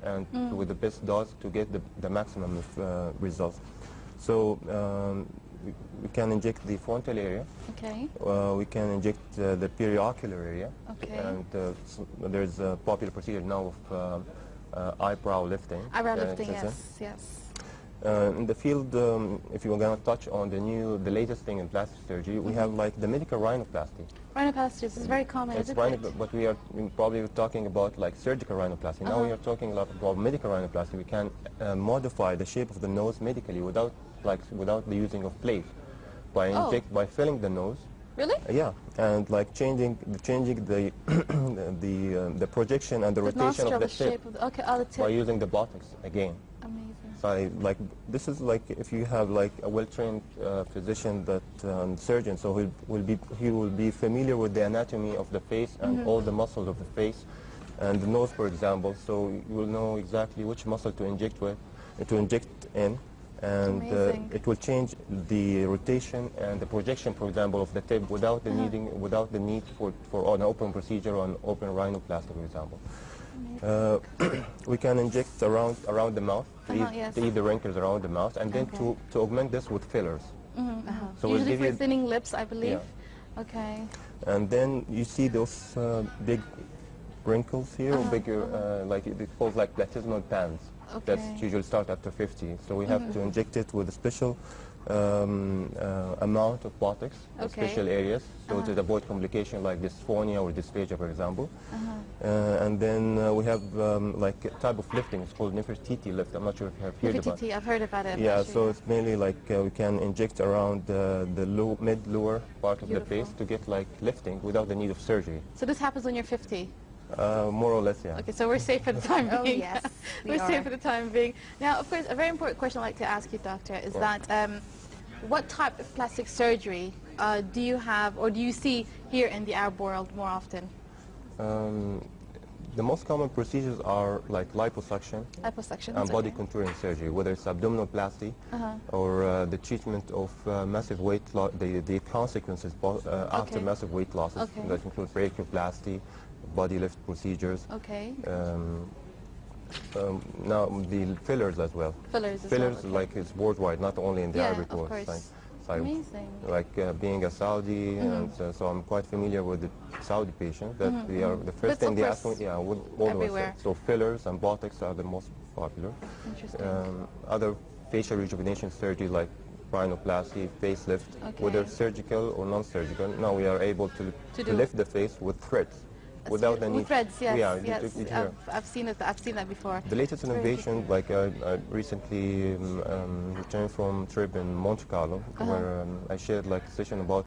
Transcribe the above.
and with the best dose to get the maximum of results. So we can inject the frontal area. Okay. We can inject the periocular area. Okay. And there's a popular procedure now of eyebrow lifting. Eyebrow lifting, yes, yes. In the field, if you're going to touch on the latest thing in plastic surgery, we have like the medical rhinoplasty. Rhinoplasty is very common, isn't it? But we are probably talking about like surgical rhinoplasty. Now we are talking a lot about medical rhinoplasty. We can modify the shape of the nose medically without the using of plates, by filling the nose. Really? Yeah, and like changing the the projection and the rotation of the tip, the tip by using the buttocks again. Amazing. So this is like if you have like a well-trained physician surgeon, so he will be familiar with the anatomy of the face and all the muscles of the face and the nose, for example. So you will know exactly which muscle to inject in. And it will change the rotation and the projection, for example, of the tip without the need for an open procedure or an open rhinoplasty, for example. We can inject around the mouth to eat the wrinkles around the mouth, and then to augment this with fillers. So usually for thinning lips, I believe. Yeah. Okay. And then you see those big wrinkles here, or bigger, like it's called like platysmal bands. Okay. That's usually start after 50. So we have to inject it with a special amount of botox in special areas, so to avoid complication like dysphonia or dysphagia, for example. And then we have like a type of lifting. It's called Nefertiti lift. I'm not sure if you have heard about it. I've heard about it. Yeah, so it's mainly like we can inject around the mid-lower part of the face to get like lifting without the need of surgery. So this happens when you're 50? More or less, yeah. Okay, so we're safe for the time being. Oh, yes, we're safe for the time being. Now, of course, a very important question I'd like to ask you, Doctor, is that what type of plastic surgery do you have or do you see here in the Arab world more often? The most common procedures are like liposuction and body contouring surgery, whether it's abdominoplasty or the treatment of massive weight loss, the consequences after massive weight losses that include brachioplasty, body lift procedures. Okay. Now the fillers as well. Fillers like it's worldwide, not only in the Arabic world. Amazing. Like being a Saudi, and so I'm quite familiar with the Saudi patients. That they are the first thing they ask me. Yeah, everywhere. So fillers and botox are the most popular. Interesting. Other facial rejuvenation surgery like rhinoplasty, facelift, whether surgical or non-surgical. Now we are able to lift the face with threads. Without the need. With threads, yes. Yeah, I've seen it. I've seen that before. The latest innovation, like I recently returned from a trip in Monte Carlo, where I shared like a session about